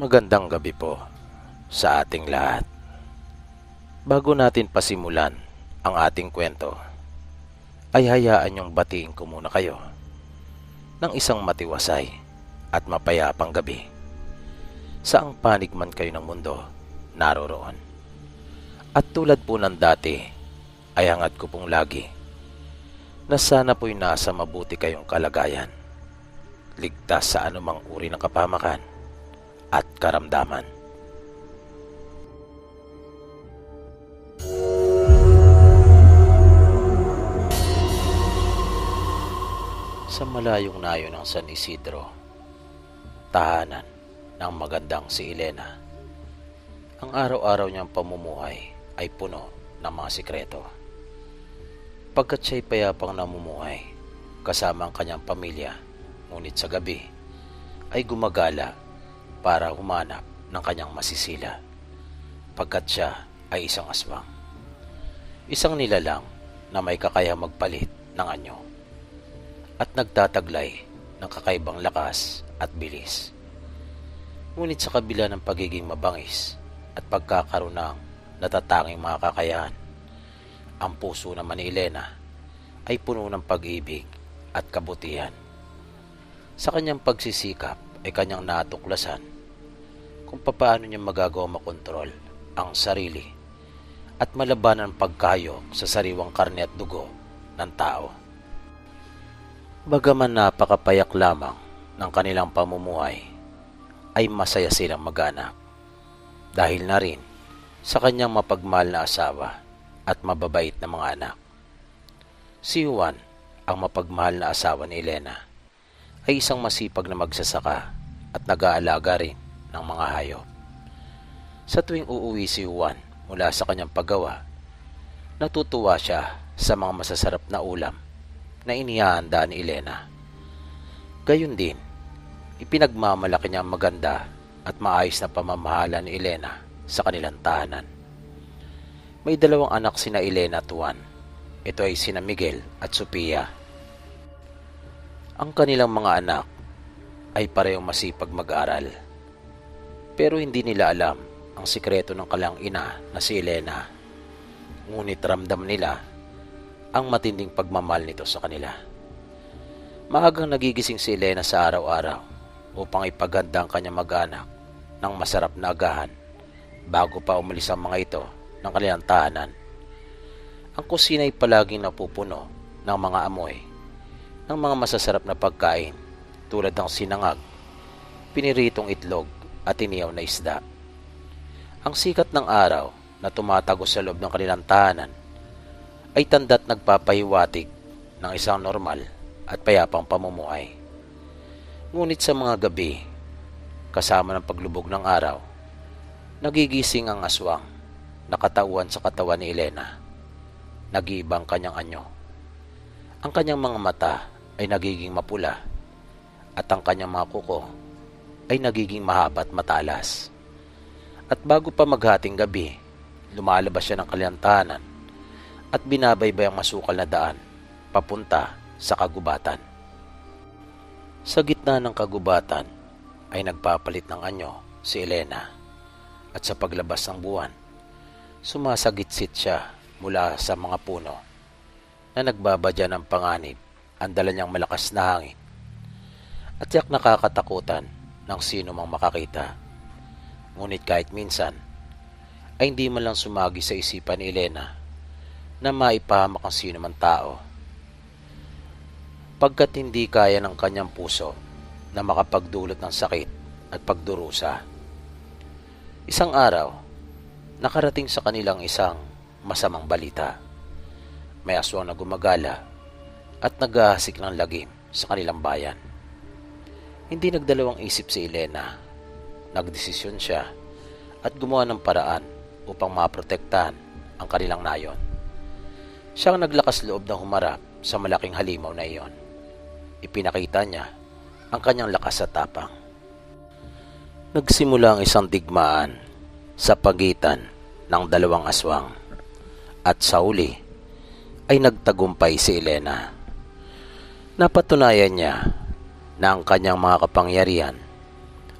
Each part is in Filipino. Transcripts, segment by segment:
Magandang gabi po sa ating lahat. Bago natin pasimulan ang ating kwento, ay hayaan niyong batiin ko muna kayo ng isang matiwasay at mapayapang gabi. Saang panig man kayo ng mundo naroroon. At tulad po ng dati, ay hangad ko pong lagi na sana po'y nasa mabuti kayong kalagayan, ligtas sa anumang uri ng kapahamakan at karamdaman. Sa malayong nayo ng San Isidro, tahanan ng magandang si Elena, ang araw-araw niyang pamumuhay ay puno ng mga sikreto. Pagkat siya'y payapang namumuhay kasama ang kanyang pamilya, ngunit sa gabi ay gumagala para humanap ng kanyang masisila, pagkat siya ay isang aswang. Isang nilalang na may kakayahang magpalit ng anyo at nagtataglay ng kakaibang lakas at bilis. Ngunit sa kabila ng pagiging mabangis at pagkakaroon ng natatanging mga kakayahan, ang puso naman ni Elena ay puno ng pag-ibig at kabutihan. Sa kanyang pagsisikap ay kanyang natuklasan kung paano niya magagawa makontrol ang sarili at malabanan ang pagkayok sa sariwang karne at dugo ng tao. Bagaman napakapayak lamang ng kanilang pamumuhay, ay masaya silang mag-anak dahil na rin sa kanyang mapagmahal na asawa at mababait na mga anak. Si Juan, ang mapagmahal na asawa ni Elena, ay isang masipag na magsasaka at nag-aalaga rin ng mga hayop. Sa tuwing uuwi si Juan mula sa kanyang paggawa, natutuwa siya sa mga masasarap na ulam na inihahanda ni Elena. Gayon din, ipinagmamalaki niya ang maganda at maayos na pamamahala ni Elena sa kanilang tahanan. May dalawang anak sina Elena at Juan. Ito ay sina Miguel at Sofia. Ang kanilang mga anak ay parehong masipag mag-aral, pero hindi nila alam ang sikreto ng kanilang ina na si Elena. Ngunit ramdam nila ang matinding pagmamahal nito sa kanila. Maagang nagigising si Elena sa araw-araw upang ipaganda ang kanyang mag-anak ng masarap na agahan bago pa umalis ang mga ito ng kanilang tahanan. Ang kusina ay palaging napupuno ng mga amoy ng mga masasarap na pagkain tulad ng sinangag, piniritong itlog at inihaw na isda. Ang sikat ng araw na tumatagos sa loob ng kanilang tahanan ay tanda't nagpapahiwatig ng isang normal at payapang pamumuhay. Ngunit sa mga gabi, kasama ng paglubog ng araw, nagigising ang aswang na katauhan sa katawan ni Elena. Nag-iibang kanyang anyo. Ang kanyang mga mata ay nagiging mapula at ang kanyang mga kuko ay nagiging mahaba at matalas. At bago pa maghating gabi, lumalabas siya ng kanilang tahanan at binabaybay ang masukal na daan papunta sa kagubatan. Sa gitna ng kagubatan ay nagpapalit ng anyo si Elena at sa paglabas ng buwan, sumasagitsit siya mula sa mga puno na nagbabadya ng panganib ang dala niyang malakas na hangin at tiyak nakakatakutan ng sino mang makakita. Ngunit kahit minsan ay hindi man lang sumagi sa isipan ni Elena na maipahamak ang sino man tao, pagkat hindi kaya ng kanyang puso na makapagdulot ng sakit at pagdurusa. Isang araw, nakarating sa kanilang isang masamang balita. May aswang na gumagala at naghahasik ng lagim sa kanilang bayan. Hindi nagdalawang isip si Elena. Nagdesisyon siya at gumawa ng paraan upang maprotektahan ang kanilang nayon. Siya ang naglakas loob na humarap sa malaking halimaw na iyon. Ipinakita niya ang kanyang lakas at tapang. Nagsimula ang isang digmaan sa pagitan ng dalawang aswang at sa huli ay nagtagumpay si Elena. Napatunayan niya na ang kanyang mga kapangyarihan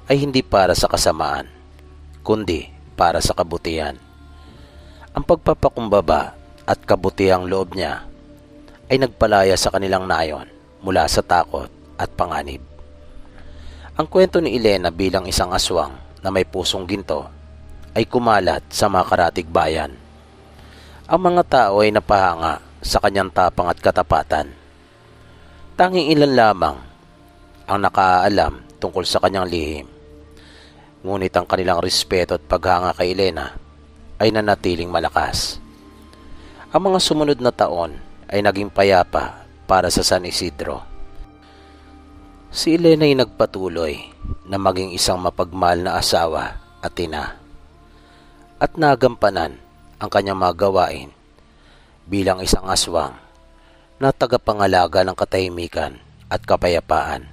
ay hindi para sa kasamaan, kundi para sa kabutihan. Ang pagpapakumbaba at kabutihang loob niya ay nagpalaya sa kanilang nayon mula sa takot at panganib. Ang kwento ni Elena bilang isang aswang na may pusong ginto ay kumalat sa mga karatig bayan. Ang mga tao ay napahanga sa kanyang tapang at katapatan. Tanging ilan lamang ang nakaalam tungkol sa kanyang lihim. Ngunit ang kanilang respeto at paghanga kay Elena ay nanatiling malakas. Ang mga sumunod na taon ay naging payapa para sa San Isidro. Si Elena ay nagpatuloy na maging isang mapagmahal na asawa at ina, at nagampanan ang kanyang mga gawain bilang isang aswang na tagapangalaga ng katahimikan at kapayapaan.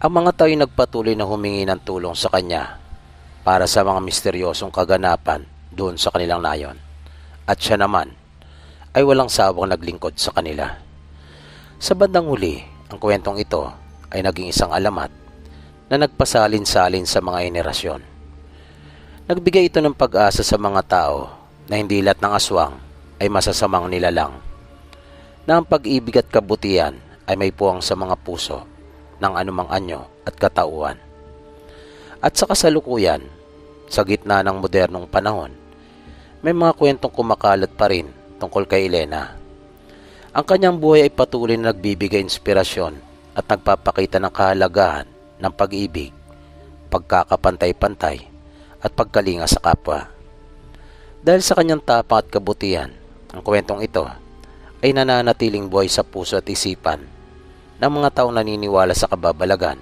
Ang mga tao ay nagpatuloy na humingi ng tulong sa kanya para sa mga misteryosong kaganapan doon sa kanilang nayon, at siya naman ay walang sawang naglingkod sa kanila. Sa bandang huli, ang kwentong ito ay naging isang alamat na nagpasalin-salin sa mga henerasyon. Nagbigay ito ng pag-asa sa mga tao na hindi lahat ng aswang ay masasamang nilalang, na ang pag-ibig at kabutihan ay may puwang sa mga puso ng anumang anyo at katauhan. At sa kasalukuyan, sa gitna ng modernong panahon, may mga kwentong kumakalat pa rin tungkol kay Elena. Ang kanyang buhay ay patuloy na nagbibigay inspirasyon at nagpapakita ng kahalagahan ng pag-ibig, pagkakapantay-pantay at pagkalinga sa kapwa. Dahil sa kanyang tapang at kabutihan, ang kwentong ito ay nananatiling buhay sa puso at isipan ng mga taong naniniwala sa kababalagan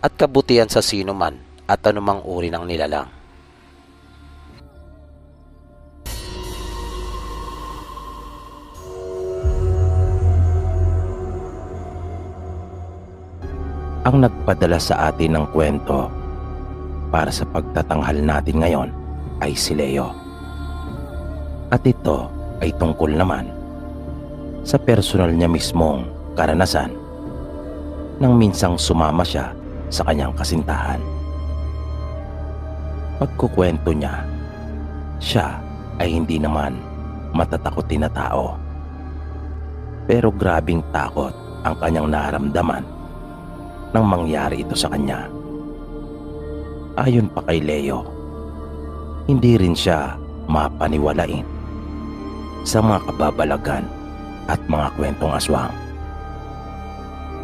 at kabutihan sa sino man at anumang uri ng nilalang. Ang nagpadala sa atin ng kwento para sa pagtatanghal natin ngayon ay si Leo. At ito ay tungkol naman sa personal niya mismong karanasan nang minsang sumama siya sa kanyang kasintahan. Pagkukwento niya, siya ay hindi naman matatakotin na tao. Pero grabing takot ang kanyang naramdaman nang mangyari ito sa kanya. Ayon pa kay Leo, hindi rin siya mapaniwalain sa mga kababalagan at mga kwentong aswang,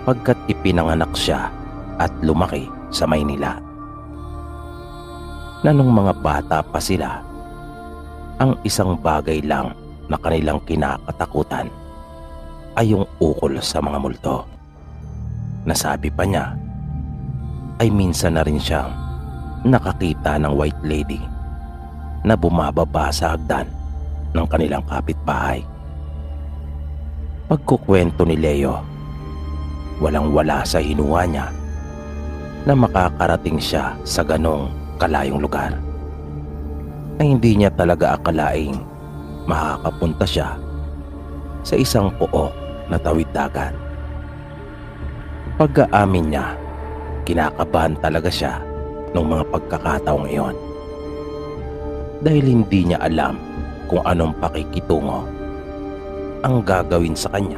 pagkat ipinanganak siya at lumaki sa Maynila, na nung mga bata pa sila, ang isang bagay lang na kanilang kinakatakutan ay yung ukol sa mga multo. Nasabi pa niya ay minsan na rin siyang nakakita ng white lady na bumababa sa hagdan ng kanilang kapitbahay. Pagkukwento ni Leo, walang-wala sa hinuha niya na makakarating siya sa ganong kalayong lugar, na hindi niya talaga akalaing makakapunta siya sa isang pook na tawid dagat. Pagkaamin niya, kinakabahan talaga siya ng mga pagkakataong iyon, dahil hindi niya alam kung anong pakikitungo ang gagawin sa kanya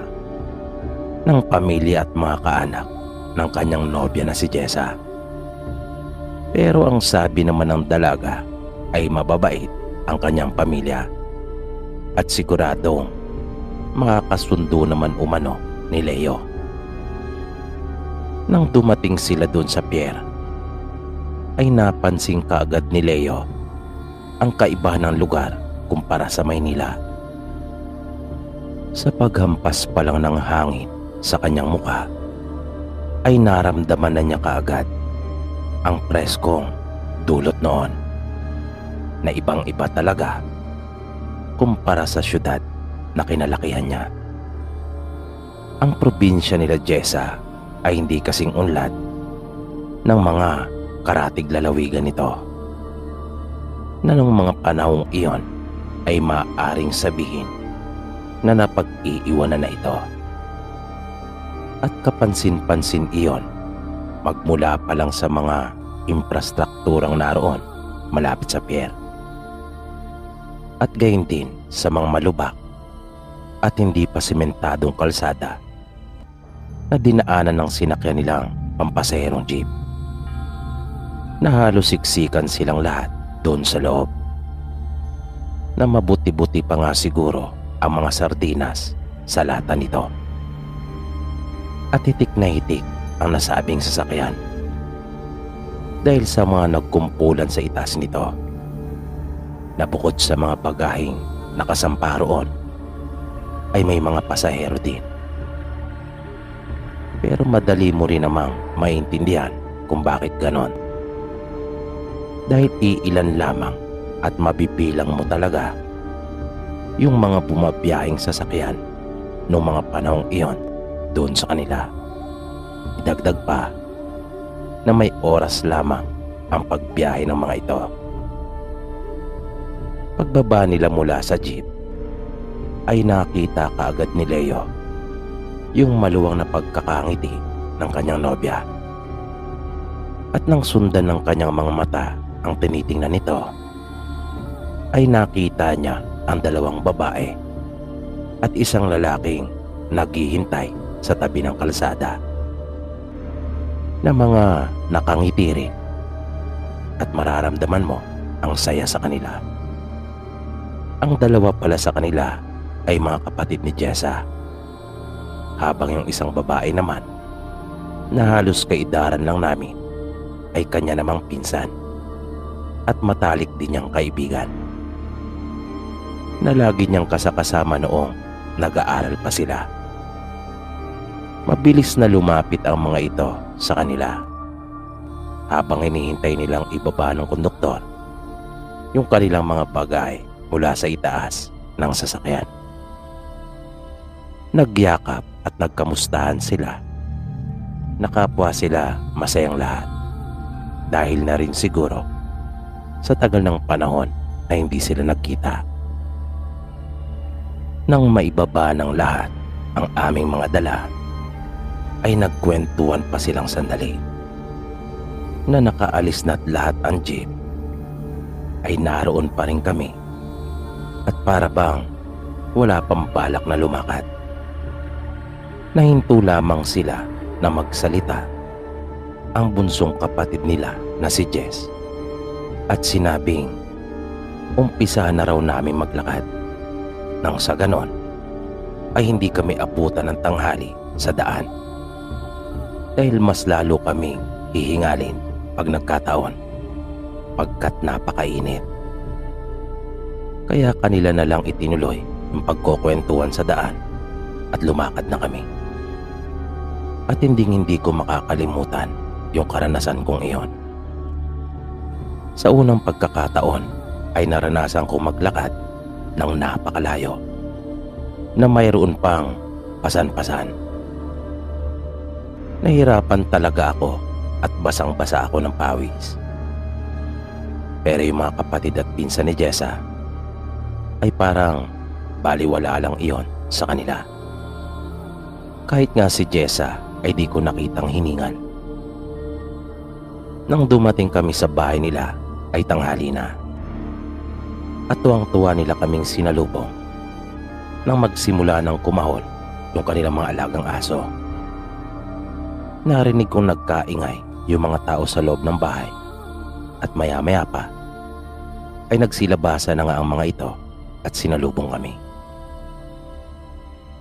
ng pamilya at mga kaanak ng kanyang nobya na si Jessa. Pero ang sabi naman ng dalaga ay mababait ang kanyang pamilya, at siguradong makakasundo naman umano ni Leo. Nang dumating sila doon sa pier, ay napansin kaagad ni Leo ang kaibahan ng lugar kumpara sa Maynila. Sa paghampas pa lang ng hangin sa kanyang mukha, ay naramdaman na niya kaagad ang preskong dulot noon, na ibang-iba talaga kumpara sa syudad na kinalakihan niya. Ang probinsya nila Jessa ay hindi kasing unlad ng mga karatig lalawigan nito, na nung mga panahong iyon ay maaaring sabihin na napag-iiwanan na ito. At kapansin-pansin iyon magmula pa lang sa mga infrastrukturang naroon malapit sa pier. At gayon din sa mga malubak at hindi pa sementadong kalsada na dinaanan ng sinakyan nilang pampasaherong jeep, na halos siksikan silang lahat doon sa loob, na mabuti-buti pa nga siguro ang mga sardinas sa lata nito. At hitik na hitik ang nasabing sasakyan dahil sa mga nagkumpulan sa itaas nito, na bukod sa mga bagaheng nakasampa roon ay may mga pasahero din. Pero madali mo rin namang maintindihan kung bakit ganon, dahil iilan lamang at mabibilang mo talaga yung mga bumabiyahing sasakyan noong mga panahong iyon doon sa kanila. Idagdag pa na may oras lamang ang pagbiyahe ng mga ito. Pagbaba nila mula sa jeep ay nakita kaagad ni Leo yung maluwang na pagkakangiti ng kanyang nobya. At nang sundan ng kanyang mga mata ang tinitingnan nito, ay nakita niya ang dalawang babae at isang lalaking naghihintay sa tabi ng kalsada, na mga nakangiti rin, at mararamdaman mo ang saya sa kanila. Ang dalawa pala sa kanila ay mga kapatid ni Jessa, habang yung isang babae naman na halos kaidaran lang namin ay kanya namang pinsan at matalik din niyang kaibigan, na lagi niyang kasakasama noong nag-aaral pa sila. Mabilis na lumapit ang mga ito sa kanila habang hinihintay nilang ibaba ng konduktor yung kanilang mga bagay mula sa itaas ng sasakyan. Nagyakap at nagkamustahan sila. Nakapwa sila masayang lahat, dahil na rin siguro sa tagal ng panahon na hindi sila nagkita. Nang maibaba ng lahat ang aming mga dala, ay nagkwentuhan pa silang sandali, na nakaalis na't lahat ang jeep ay naroon pa rin kami, at para bang wala pang balak na lumakad. Nahinto lamang sila na magsalita ang bunsong kapatid nila na si Jess, at sinabing umpisa na raw namin maglakad, nang sa ganon ay hindi kami abutan ng tanghali sa daan, dahil mas lalo kaming hihingalin pag nagkataon, pagkat napakainit. Kaya kanila na lang itinuloy yung pagkukwentuhan sa daan at lumakad na kami. At hindi ko makakalimutan yung karanasan kong iyon. Sa unang pagkakataon ay naranasan kong maglakad ng napakalayo, na mayroon pang pasan-pasan. Nahirapan talaga ako at basang-basa ako ng pawis. Pero yung mga kapatid at pinsan ni Jessa ay parang baliwala lang iyon sa kanila. Kahit nga si Jessa ay di ko nakitang hiningal. Nang dumating kami sa bahay nila ay tanghali na, at tuwang-tuwa nila kaming sinalubong nang magsimula ng kumahol yung kanilang mga alagang aso. Narinig kong nagkaingay yung mga tao sa loob ng bahay, at maya-maya pa ay nagsilabasa na nga ang mga ito at sinalubong kami.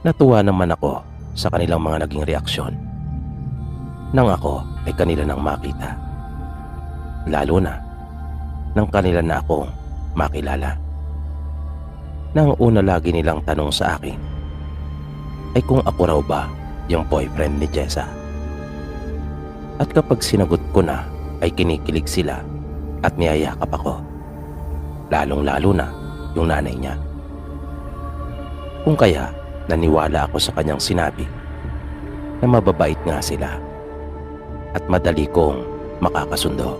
Natuwa naman ako sa kanilang mga naging reaksyon nang ako ay kanila nang makita, lalo na nang kanila na akong makilala. Nang una lagi nilang tanong sa akin ay kung ako raw ba yung boyfriend ni Jessa. At kapag sinagot ko na ay kinikilig sila at niyayakap ako, lalong-lalo na yung nanay niya. Kung kaya naniwala ako sa kanyang sinabi na mababait nga sila at madali kong makakasundo.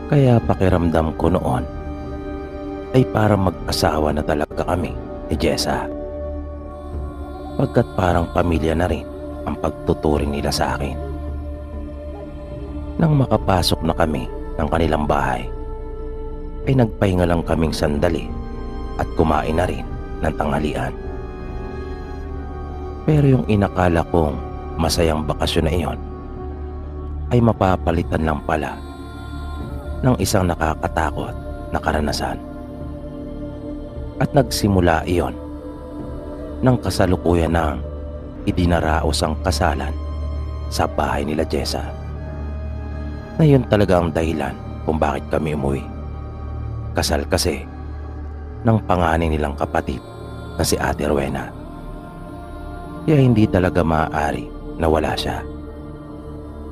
Kaya pakiramdam ko noon ay parang mag-asawa na talaga kami ni Jessa, pagkat parang pamilya na rin ang pagtuturing nila sa akin. Nang makapasok na kami ng kanilang bahay, ay nagpahinga lang kaming sandali at kumain na rin ng tanghalian. Pero yung inakala kong masayang bakasyon na iyon ay mapapalitan lang pala ng isang nakakatakot na karanasan. At nagsimula iyon nang kasalukuyan ng idinaraos ang kasalan sa bahay nila Jessa. Na yun talaga ang dahilan kung bakit kami umuwi. Kasal kasi ng panganay nilang kapatid na si Ate Rowena. Kaya hindi talaga maaari na wala siya.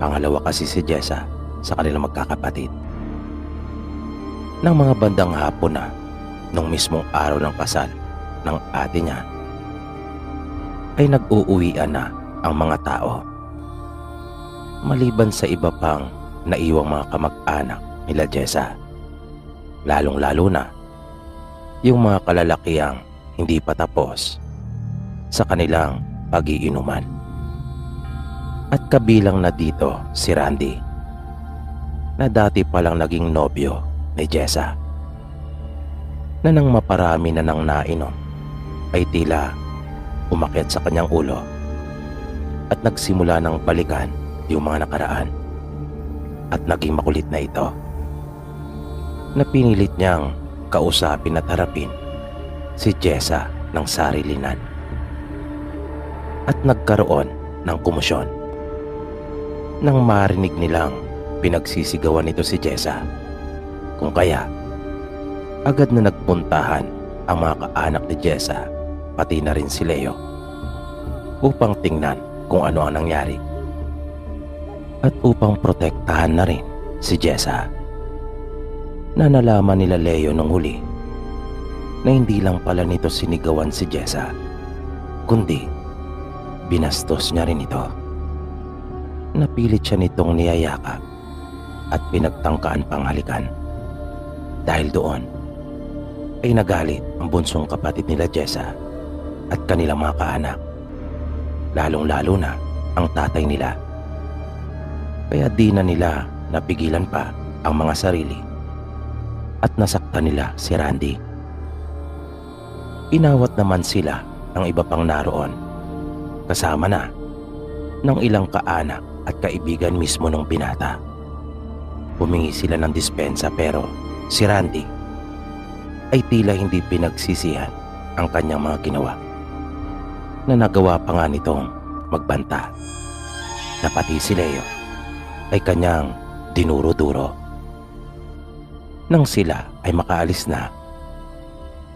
Pangalawa kasi si Jessa sa kanilang magkakapatid. Nang mga bandang hapon na nung mismong araw ng kasal ng ate niya, ay nag-uuwian na ang mga tao. Maliban sa iba pang naiwang mga kamag-anak nila Jessa, lalong-lalo na yung mga kalalakiang hindi pa tapos sa kanilang pag-iinuman. At kabilang na dito si Randy, na dati palang naging nobyo ni Jessa, na nang maparami na ng nainom ay tila umakyat sa kanyang ulo at nagsimula ng balikan yung mga nakaraan. At naging makulit na ito, na pinilit niyang kausapin at harapin si Jessa ng sarilinan. At nagkaroon ng komosyon nang marinig nilang pinagsisigawan nito si Jessa. Kung kaya agad na nagpuntahan ang mga kaanak ni Jessa, pati na rin si Leo, upang tingnan kung ano ang nangyari at upang protektahan na rin si Jessa. Na nalaman nila Leo nung huli na hindi lang pala nito sinigawan si Jessa, kundi binastos niya rin ito. Napilit siya nitong niyayakap at pinagtangkaan pang halikan. Dahil doon ay nagalit ang bunsong kapatid nila Jessa at kanilang mga kaanak, lalong-lalo na ang tatay nila. Kaya di na nila napigilan pa ang mga sarili at nasaktan nila si Randy. Inawat naman sila ng iba pang naroon, kasama na ng ilang kaanak at kaibigan mismo ng binata. Humingi sila ng dispensa, pero si Randy ay tila hindi pinagsisihan ang kanyang mga ginawa, na nagawa pa nga nitong magbanta, na pati si Leo ay kanyang dinuro-duro. Nang sila ay makaalis na,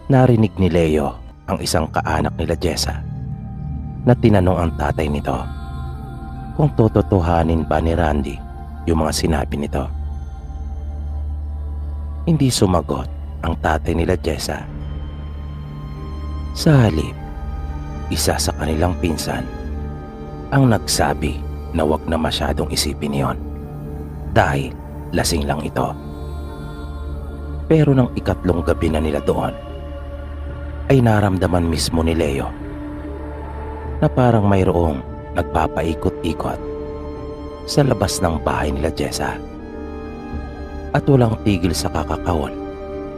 narinig ni Leo ang isang kaanak nila Jessa na tinanong ang tatay nito kung tototohanin ba ni Randy yung mga sinabi nito. Hindi sumagot ang tatay nila Jessa. Sa halip, isa sa kanilang pinsan ang nagsabi na wag na masyadong isipin yon dahil lasing lang ito. Pero nang ikatlong gabi na nila doon, ay naramdaman mismo ni Leo na parang mayroong nagpapaikot-ikot sa labas ng bahay nila Jessa. At walang tigil sa kakakahol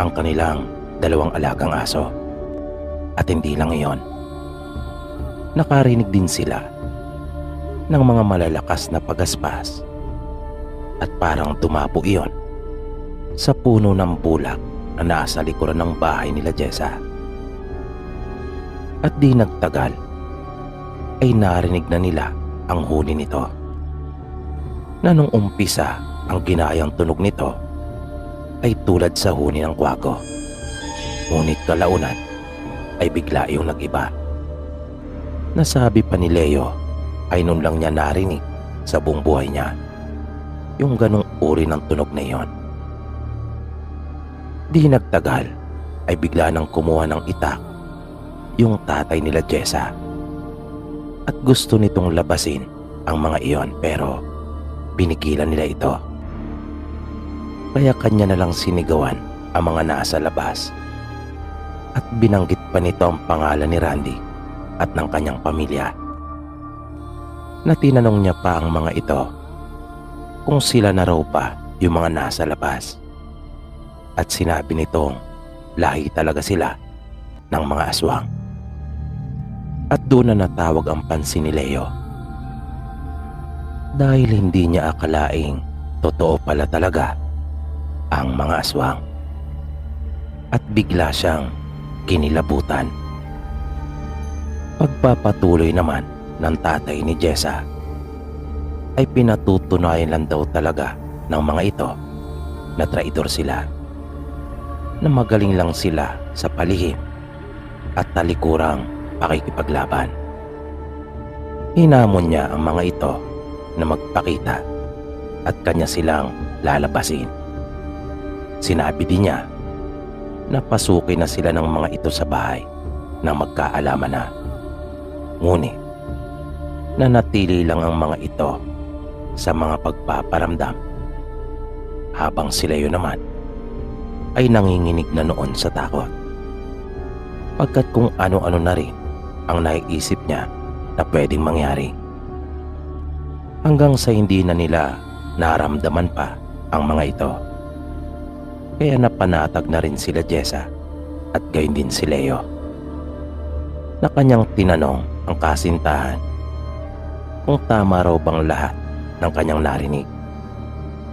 ang kanilang dalawang alagang aso. At hindi lang iyon, nakarinig din sila ng mga malalakas na pagaspas at parang tumapo iyon sa puno ng bulak na nasa likuran ng bahay nila Jessa. At di nagtagal ay narinig na nila ang huni nito, na nung umpisa ang ginayang tunog nito ay tulad sa huni ng kwago, ngunit kalaunan ay bigla iyong nag-iba. Nasabi pa ni Leo ay noon lang niya narinig sa buong buhay niya yung ganong uri ng tunog na iyon. Di nagtagal ay bigla nang kumuha ng itak yung tatay nila Jessa at gusto nitong labasin ang mga iyon, pero pinigilan nila ito. Kaya kanya na lang sinigawan ang mga nasa labas at binanggit pa nito ang pangalan ni Randy at ng kanyang pamilya. Na tinanong niya pa ang mga ito kung sila na raw pa yung mga nasa labas. At sinabi nitong lahi talaga sila ng mga aswang. At doon na natawag ang pansin ni Leo. Dahil hindi niya akalaing totoo pala talaga ang mga aswang. At bigla siyang kinilabutan. Pagpapatuloy naman ng tatay ni Jessa ay pinatutunayan lang daw talaga ng mga ito na traidor sila, na magaling lang sila sa palihim at talikurang pakikipaglaban. Hinamon niya ang mga ito na magpakita at kanya silang lalabasin. Sinabi din niya na pasukin na sila ng mga ito sa bahay nang magkaalaman na. Ngunit nanatili lang ang mga ito sa mga pagpaparamdam, habang sila yun naman ay nanginginig na noon sa takot, pagkat kung ano-ano na rin ang naiisip niya na pwedeng mangyari, hanggang sa hindi na nila naramdaman pa ang mga ito. Kaya napanatag na rin sila Jessa at gayon din si Leo, na kanyang tinanong ang kasintahan kung tama raw bang lahat ng kanyang narinig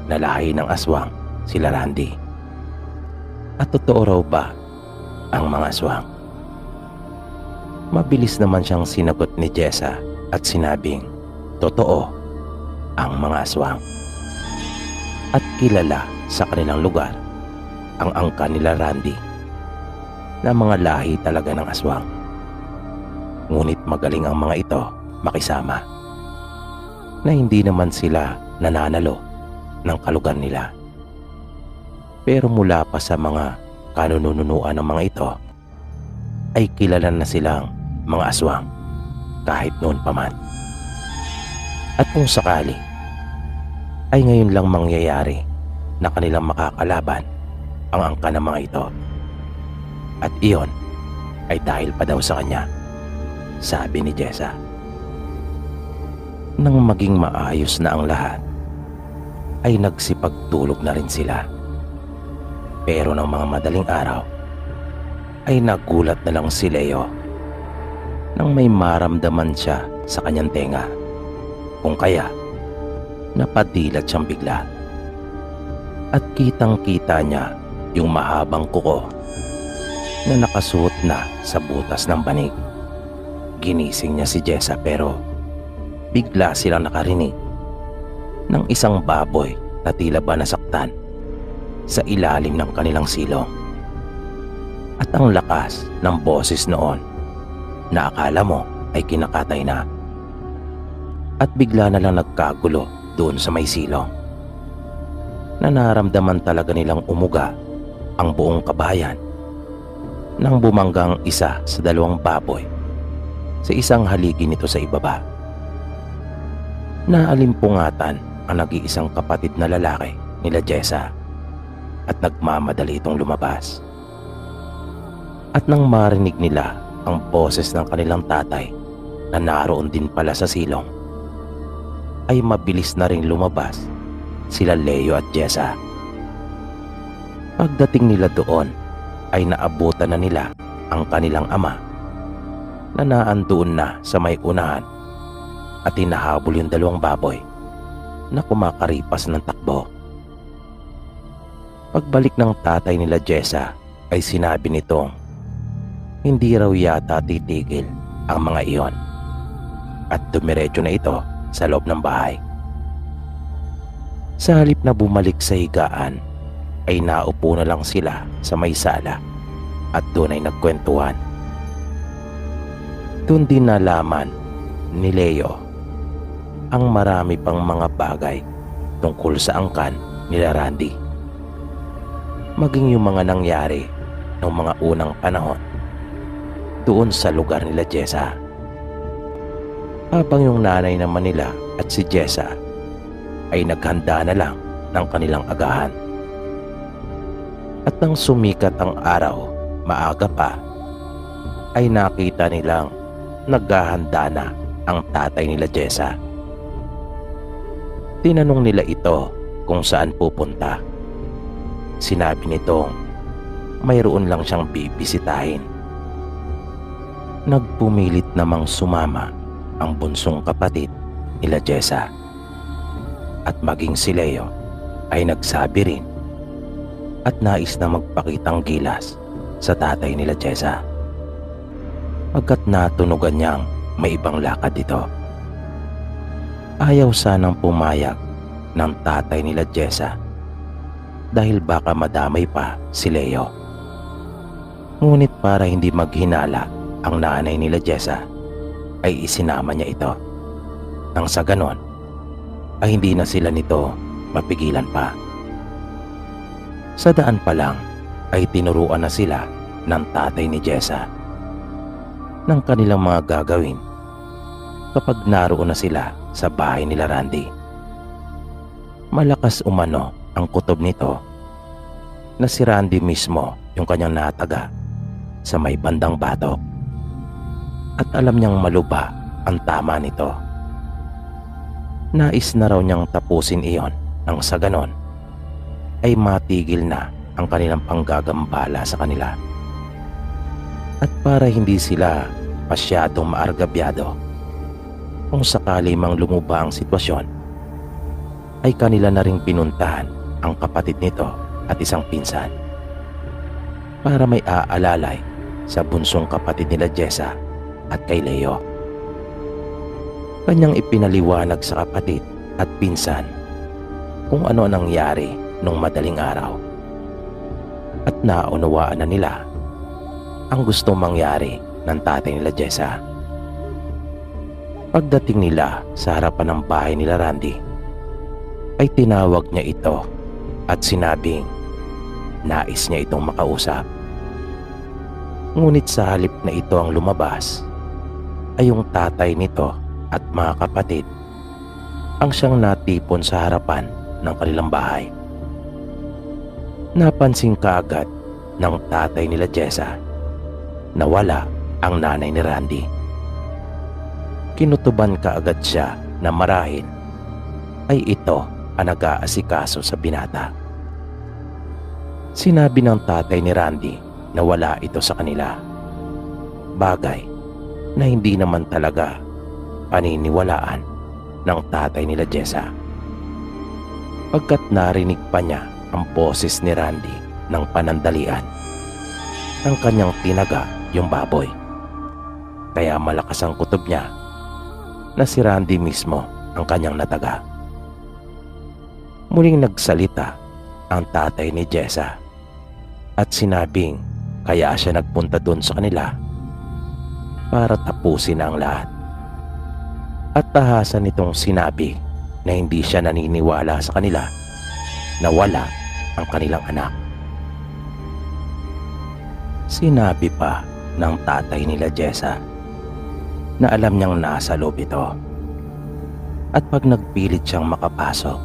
na lahi ng aswang sila Randy, at totoo raw ba ang mga aswang. Mabilis naman siyang sinagot ni Jessa at sinabing totoo ang mga aswang, at kilala sa kanilang lugar ang angka nila Randy na mga lahi talaga ng aswang. Ngunit magaling ang mga ito makisama, na hindi naman sila nananalo ng kalugar nila. Pero mula pa sa mga kanununuan ng mga ito ay kilala na silang mga aswang kahit noon pa man. At kung sakali ay ngayon lang mangyayari na kanilang makakalaban ang angka ng mga ito, at iyon ay dahil pa daw sa kanya, sabi ni Jessa. Nang maging maayos na ang lahat ay nagsipagtulog na rin sila. Pero ng mga madaling araw ay nagulat na lang si Leo nang may maramdaman siya sa kanyang tenga, kung kaya napadilat siyang bigla, at kitang-kita niya yung mahabang kuko na nakasuot na sa butas ng banig. Ginising niya si Jessa, pero bigla silang nakarinig ng isang baboy na tila ba nasaktan sa ilalim ng kanilang silong. At ang lakas ng boses noon na akala mo ay kinakatay na, at bigla na lang nagkagulo doon sa may silong, na naramdaman talaga nilang umuga ang buong kabayan nang bumanggang isa sa dalawang baboy sa isang haligi nito sa ibaba. Naalimpungatan ang nag-iisang kapatid na lalaki nila Jessa at nagmamadali itong lumabas. At nang marinig nila ang boses ng kanilang tatay na naroon din pala sa silong, ay mabilis na ring lumabas sila Leo at Jessa. Pagdating nila doon ay naabutan na nila ang kanilang ama na naandoon na sa may unahan, at hinahabol yung dalawang baboy na kumakaripas ng takbo. Pagbalik ng tatay nila Jessa ay sinabi nitong hindi raw yata titigil ang mga iyon, at dumiretso na ito sa loob ng bahay. Sa halip na bumalik sa higaan ay naupo na lang sila sa may sala at doon ay nagkwentuhan. Doon din nalaman ni Leo ang marami pang mga bagay tungkol sa angkan nila Randy, maging yung mga nangyari noong mga unang panahon doon sa lugar nila Jessa. Habang yung nanay naman nila at si Jessa ay naghanda na lang ng kanilang agahan. At nang sumikat ang araw, maaga pa, ay nakita nilang naghahanda na ang tatay nila Jessa. Tinanong nila ito kung saan pupunta. Sinabi nitong mayroon lang siyang bibisitahin. Nagpumilit namang sumama ang bunsong kapatid nila Jessa. At maging si Leo ay nagsabi rin at nais na magpakitang gilas sa tatay nila Jessa. Pagkat natunugan niyang may ibang lakad dito. Ayaw sanang pumayag ng tatay nila Jessa dahil baka madamay pa si Leo. Ngunit para hindi maghinala ang nanay nila Jessa ay isinama niya ito. Nang sa ganon ay hindi na sila nito mapigilan pa. Sa daan pa lang ay tinuruan na sila ng tatay ni Jessa ng kanilang mga gagawin kapag naroon na sila sa bahay nila Randy. Malakas umano ang kutob nito na si Randy mismo yung kanyang nataga sa may bandang batok at alam niyang maluba ang tama nito. Nais na raw niyang tapusin iyon nang sa ganon ay matigil na ang kanilang panggagambala sa kanila. At para hindi sila masyadong maargabyado kung sakali mang lumuba ang sitwasyon, ay kanila na ring pinuntahan ang kapatid nito at isang pinsan para may aalalay sa bunsong kapatid nila Jessa at kay Leo. Kanyang ipinaliwanag sa kapatid at pinsan kung ano ang nangyari nung madaling araw at naunawaan na nila ang gustong mangyari ng tatay nila Jessa. Pagdating nila sa harapan ng bahay nila Randy ay tinawag niya ito at sinabing nais niya itong makausap. Ngunit sa halip na ito ang lumabas ay yung tatay nito at mga kapatid ang siyang natipon sa harapan ng kanilang bahay. Napansin kaagad ng tatay nila Jessa na wala ang nanay ni Randy. Kinutuban kaagad siya na marahil ay ito ang nag-aasikaso sa binata. Sinabi ng tatay ni Randy na wala ito sa kanila. Bagay na hindi naman talaga paniniwalaan ng tatay nila Jessa. Pagkat narinig pa niya ang boses ni Randy ng panandalian, ang kanyang tinaga yung baboy. Kaya malakas ang kutob niya na si Randy mismo ang kanyang nataga. Muling nagsalita ang tatay ni Jessa at sinabing kaya siya nagpunta doon sa kanila para tapusin ang lahat. At tahasan nitong sinabi na hindi siya naniniwala sa kanila na wala ang kanilang anak. Sinabi pa ng tatay nila Jessa na alam niyang nasa loob ito at pag nagpilit siyang makapasok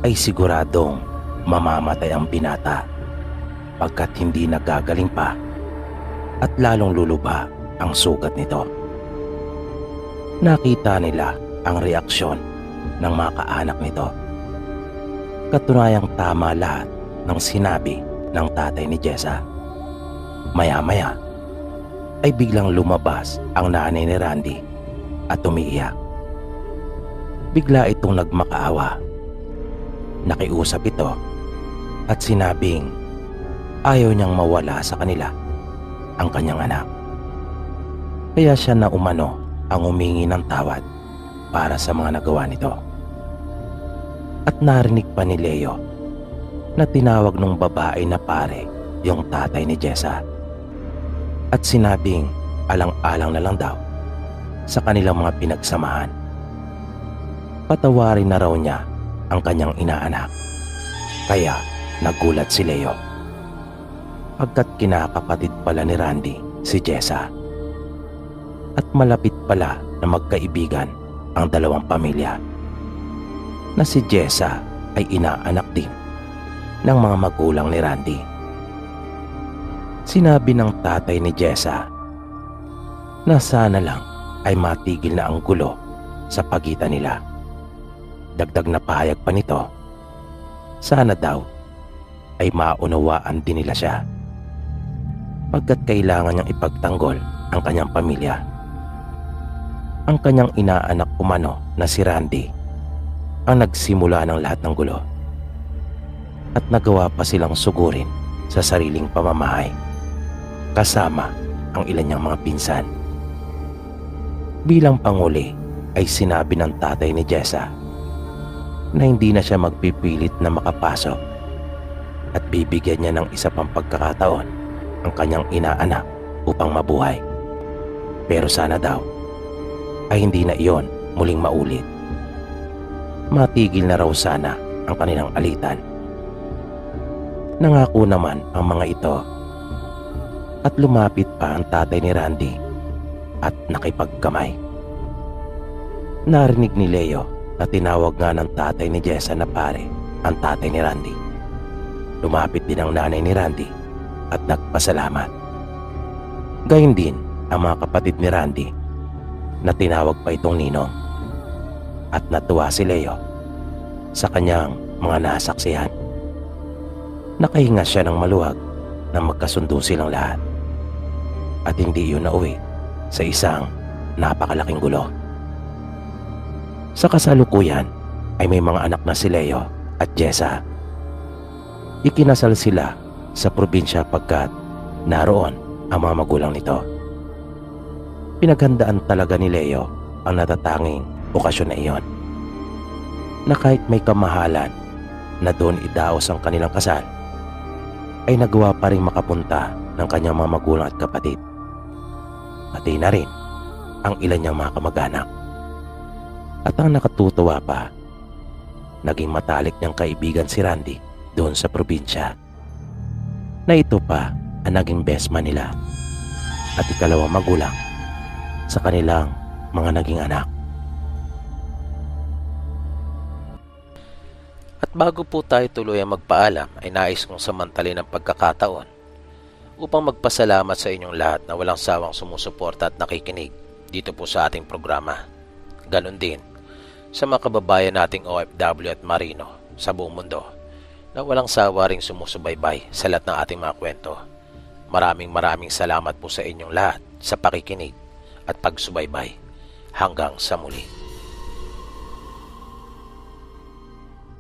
ay siguradong mamamatay ang binata pagkat hindi nagagaling pa at lalong luluba ang sugat nito. Nakita nila ang reaksyon ng mga kaanak nito. Katunayang tama lahat ng sinabi ng tatay ni Jessa. Maya-maya ay biglang lumabas ang nanay ni Randy at umiiyak. Bigla itong nagmakaawa. Nakiusap ito at sinabing ayaw niyang mawala sa kanila ang kanyang anak. Kaya siya na umano ang humingi ng tawad para sa mga nagawa nito. At narinig pa ni Leo na tinawag ng babae na pare yung tatay ni Jessa at sinabing alang-alang na lang daw sa kanilang mga pinagsamahan. Patawarin na raw niya ang kanyang inaanak. Kaya nagulat si Leo pagkat kinakapatid pala ni Randy si Jessa at malapit pala na magkaibigan ang dalawang pamilya na si Jessa ay inaanak din ng mga magulang ni Randy. Sinabi ng tatay ni Jessa na sana lang ay matigil na ang gulo sa pagitan nila Dagdag na pahayag pa nito, sana daw ay maunawaan din nila siya pagkat kailangan niyang ipagtanggol ang kanyang pamilya. Ang kanyang inaanak umano na si Randy ang nagsimula ng lahat ng gulo at nagawa pa silang sugurin sa sariling pamamahay kasama ang ilan niyang mga pinsan. Bilang panguli ay sinabi ng tatay ni Jessa na hindi na siya magpipilit na makapasok at bibigyan niya ng isa pang pagkakataon ang kanyang inaanak upang mabuhay. Pero sana daw ay hindi na iyon muling maulit. Matigil na raw sana ang kanilang alitan. Nangako naman ang mga ito at lumapit pa ang tatay ni Randy at nakipagkamay. Narinig ni Leo na tinawag nga ng tatay ni Jessa na pare ang tatay ni Randy. Lumapit din ang nanay ni Randy at nagpasalamat. Gayun din ang mga kapatid ni Randy na tinawag pa itong ninong. At natuwa si Leo sa kanyang mga nasaksihan. Nakahinga siya ng maluwag na magkasundo silang lahat at hindi yun nauwi sa isang napakalaking gulo. Sa kasalukuyan ay may mga anak na si Leo at Jessa. Ikinasal sila sa probinsya pagkat naroon ang mga magulang nito. Pinaghandaan talaga ni Leo ang natatanging okasyon na iyon, na kahit may kamahalan na doon idaos ang kanilang kasal, ay nagawa pa rin makapunta ng kanyang mga magulang at kapatid, pati na rin ang ilan niyang mga kamag-anak. At ang nakatutuwa pa, naging matalik niyang kaibigan si Randy doon sa probinsya, na ito pa ang naging best man nila at ikalawang magulang sa kanilang mga naging anak. At bago po tayo tuloy ang magpaalam, ay nais kong samantalin ang pagkakataon upang magpasalamat sa inyong lahat na walang sawang sumusuporta at nakikinig dito po sa ating programa. Ganon din sa mga kababayan nating OFW at Marino sa buong mundo na walang sawa ring sumusubaybay sa lahat ng ating mga kwento. Maraming salamat po sa inyong lahat sa pakikinig at pagsubaybay. Hanggang sa muli.